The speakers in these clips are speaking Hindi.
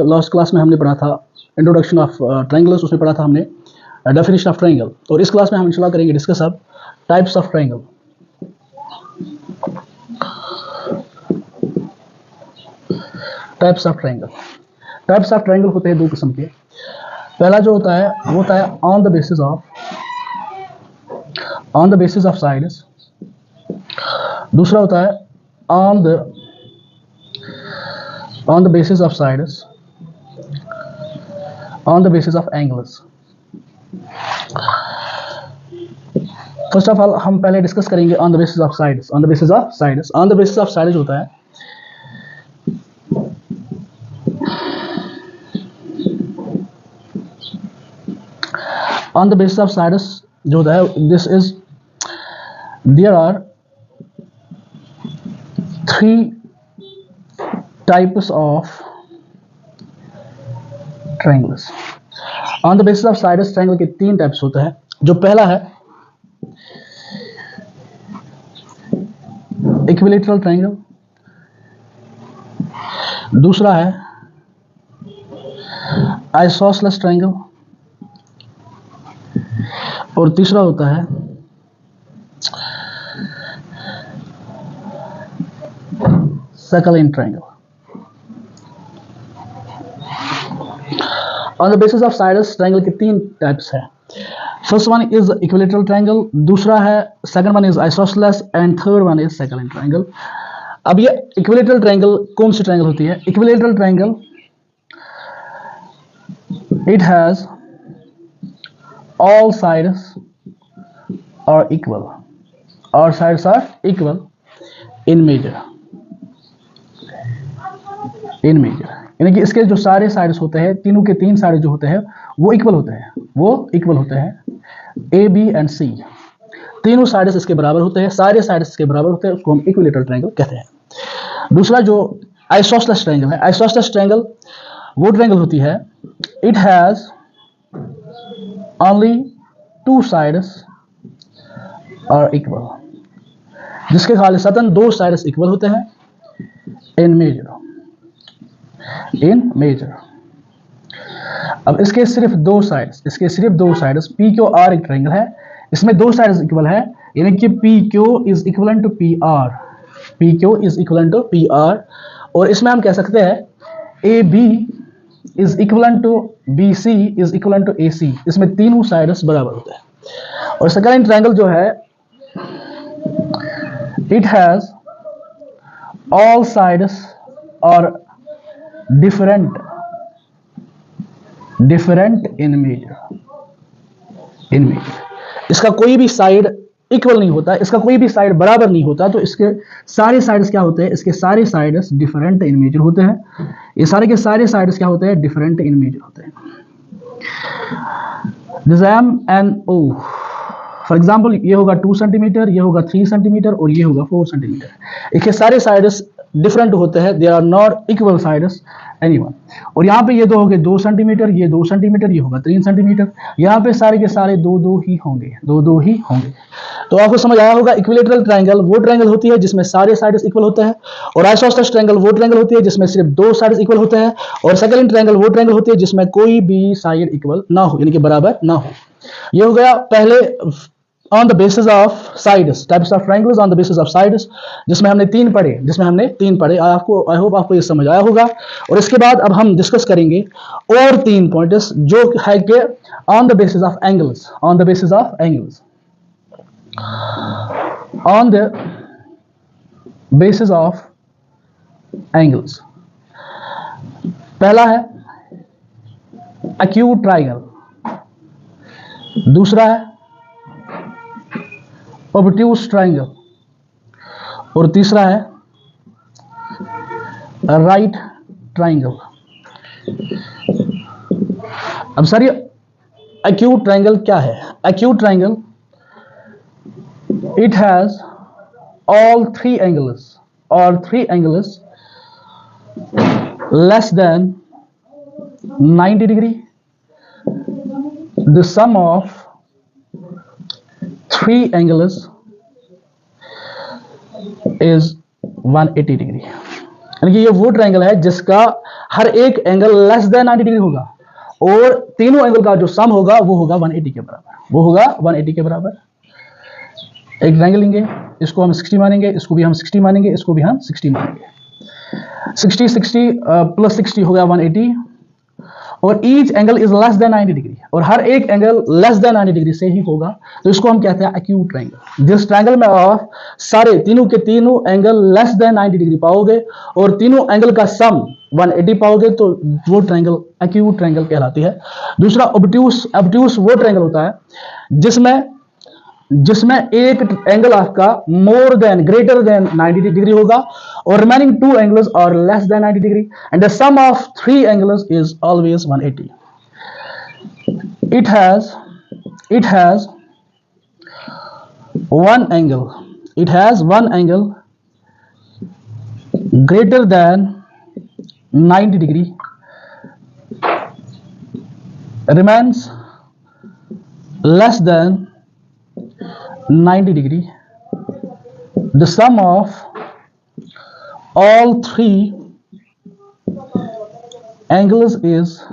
लास्ट क्लास में हमने पढ़ा था इंट्रोडक्शन ऑफ ट्रायंगल्स, उसमें पढ़ा था हमने डेफिनेशन ऑफ ट्रायंगल। और इस क्लास में हम इंशाल्लाह करेंगे डिस्कस अब types of triangle. Types of triangle, types of triangle होते हैं दो किस्म के। पहला जो होता है वो होता है on the basis of sides. दूसरा होता है on the basis of sides, on the basis of angles. First of all हम पहले डिस्कस करेंगे on the basis of sides. On the basis of sides, on the basis of sides होता है on the basis of sides जो होता है, this is there are three types of triangles। on the basis of sides triangle के तीन टाइप्स होते हैं। जो पहला है इक्विलैटरल ट्रायंगल, दूसरा है आइसोसेलेस ट्रायंगल, और तीसरा होता है circle triangle. On the basis of sides triangle के तीन टाइप्स है। First one is equilateral triangle, दूसरा है second one is isosceles and third one is circle triangle. अब ये इक्विलैटरल ट्रायंगल कौन सी ट्रायंगल होती है? Equilateral triangle it has all sides are equal, all sides are equal in measure, यानी कि इसके जो सारे साइड्स होते हैं, तीनों के तीन साइड जो होते हैं वो इक्वल होते हैं, ए बी एंड सी तीनों साइड्स इसके बराबर होते हैं, सारे साइड्स इसके बराबर होते हैं, उसको हम इक्विलैटरल ट्रायंगल कहते हैं। दूसरा जो आइसोसेलेस ट्रायंगल है, आइसोसेलेस ट्रायंगल वो ट्रायंगल होती है it has only two sides are equal, जिसके खालिसतन दो साइड्स इक्वल होते हैं in measure। अब इसके सिर्फ दो साइड्स पी क्यू आर एक ट्रायंगल है, इसमें दो साइड्स इक्वल है, यानी कि P Q is equal to P R, और इसमें हम कह सकते हैं A B is equal to B C is equal to A C, इसमें तीनों साइड्स बराबर होते हैं। और सर्कल ट्रायंगल जो है इट हैज ऑल साइड्स और डिफरेंट इन मेजर। इसका कोई भी साइड इक्वल नहीं होता, इसका कोई भी साइड बराबर नहीं होता, तो इसके सारे साइड्स क्या होते हैं? इसके सारे साइड्स डिफरेंट इन मेजर होते हैं। ये सारे के सारे साइड्स क्या होते हैं? डिफरेंट इन मेजर होते हैं। This M and O, for example ये होगा 2 सेंटीमीटर, ये होगा 3 सेंटीमीटर और ये होगा 4 सेंटीमीटर। इसके सारे साइड्स डिफरेंट होते हैं, they are not equal sides anyone. और यहाँ पे ये दो हो गए 2 सेंटीमीटर, ये 2 सेंटीमीटर, ये होगा 3 सेंटीमीटर, यहाँ पे सारे के सारे दो ही होंगे। तो आपको समझ आया होगा इक्विलैटरल ट्रायंगल वो ट्रायंगल होती है जिसमें सारे साइड्स इक्वल होते हैं, और आइसोसेलेस ट्रायंगल वो ट्रायंगल होती है जिसमें सिर्फ दो साइड्स इक्वल होते हैं, और सर्कल ट्रायंगल वो ट्रायंगल होती है जिसमें कोई भी साइड इक्वल ना हो, यानी कि बराबर ना हो। ये हो गया पहले on the basis of sides, types of triangles on the basis of sides, जिसमें हमने तीन पढ़े। आई होप आपको ये समझ आया होगा। और इसके बाद अब हम डिस्कस करेंगे और तीन पॉइंट्स जो है कि on the basis of angles, on the basis of angles. पहला है एक्यूट ट्रायंगल, दूसरा है ऑब्ट्यूज ट्रायंगल, और तीसरा है राइट ट्रायंगल। अब सर ये एक्यूट ट्रायंगल क्या है? Acute triangle it has all three angles less than 90 degree. The sum of three angles is 180 degree. यानी कि ये वो ट्रायंगल है जिसका हर एक एंगल लेस देन 90 डिग्री होगा और तीनों एंगल का जो सम होगा वो होगा 180 के बराबर, वो होगा 180 के बराबर। एक ट्रायंगल लेंगे, इसको हम 60 मानेंगे, इसको भी हम 60 मानेंगे, इसको भी हम 60 मानेंगे। 60 60 प्लस 60 हो गया 180 और each angle is less than 90 degree और हर एक एंगल लेस देन 90 डिग्री से ही होगा, तो इसको हम कहते हैं एक्यूट ट्रायंगल। जिस ट्रायंगल में आप सारे तीनों के तीनों एंगल लेस देन 90 डिग्री पाओगे और तीनों एंगल का सम 180 पाओगे तो वो ट्रायंगल एक्यूट ट्रायंगल कहलाती है। दूसरा ऑब्ट्यूस, ऑब्ट्यूस वो ट्रायंगल होता है जिसमें एक एंगल आपका more than greater than 90 degree होगा और remaining two angles are less than 90 degree and the sum of three angles is always 180। it has one angle greater than 90 degree remains less than 90 degree. The sum of all three angles is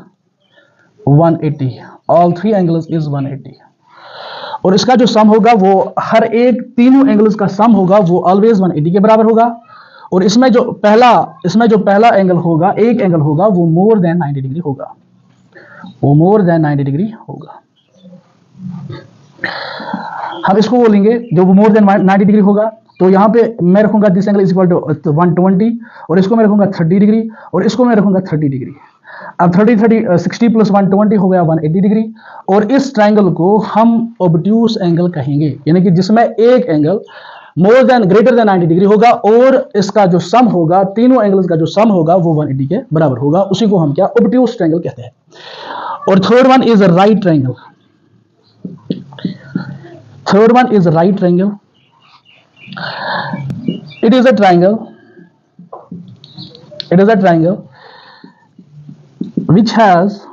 180. All three angles is 180. और इसका जो सम होगा वो हर एक तीनों एंगल्स का सम होगा वो ऑलवेज 180 के बराबर होगा और इसमें जो पहला एंगल होगा, एक एंगल होगा वो मोर देन 90 डिग्री होगा, वो मोर देन 90 डिग्री होगा। हम इसको बोलेंगे जो मोर देन 90 डिग्री होगा तो यहाँ पे मैं रखूंगा this angle is equal to 120 और इसको मैं रखूंगा 30 डिग्री और इसको मैं रखूंगा 30 डिग्री। अब 60 प्लस 120 हो गया 180 डिग्री और इस ट्रायंगल को हम ऑब्ट्यूस एंगल कहेंगे, यानी कि जिसमें एक एंगल मोर देन ग्रेटर देन 90 डिग्री होगा और इसका जो सम होगा, तीनों एंगल्स का जो सम होगा वो 180 के बराबर होगा, उसी को हम क्या ऑब्ट्यूस ट्रायंगल कहते हैं। और third one is right triangle. Third one is right triangle. It is a triangle which has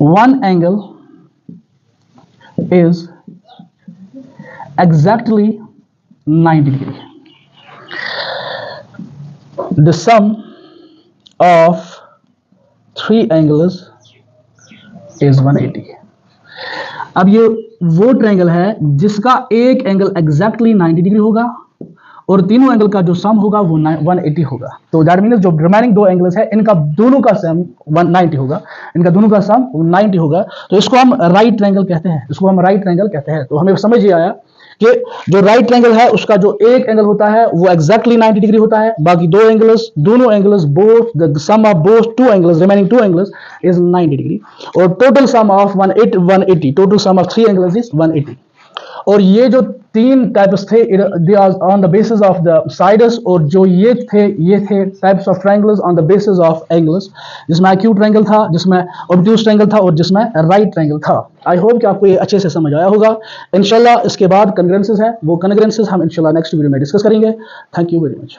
one angle is exactly 90 degree. The sum of three angles is 180. अब ये वो ट्रायंगल है जिसका एक एंगल एग्जैक्टली 90 डिग्री होगा और तीनों एंगल का जो सम होगा वो 180 होगा। तो दैट मींस जो रिमेनिंग दो एंगल्स है इनका दोनों का सम 190 होगा, इनका दोनों का सम 90 होगा, तो इसको हम राइट ट्रायंगल कहते हैं। तो हमें समझ ही आया कि जो राइट ट्रायंगल है उसका जो एक एंगल होता है वो एग्जैक्टली 90 डिग्री होता है, बाकी दोनों angles both the sum of both two angles, remaining two angles is 90 degree और total sum of 180, total sum of three angles is 180। और ये जो तीन टाइप्स थे they are on the basis of the sides, और जो ये थे types of triangles on the basis of angles, जिसमें एक्यूट ट्रायंगल था, जिसमें ऑब्ट्यूस ट्रायंगल था और जिसमें राइट ट्रायंगल था। आई होप कि आपको ये अच्छे से समझ आया होगा। इंशाल्लाह इसके बाद कॉन्ग्रुएंसेस है, वो कॉन्ग्रुएंसेस हम इंशाल्लाह नेक्स्ट वीडियो में डिस्कस करेंगे। Thank you very much.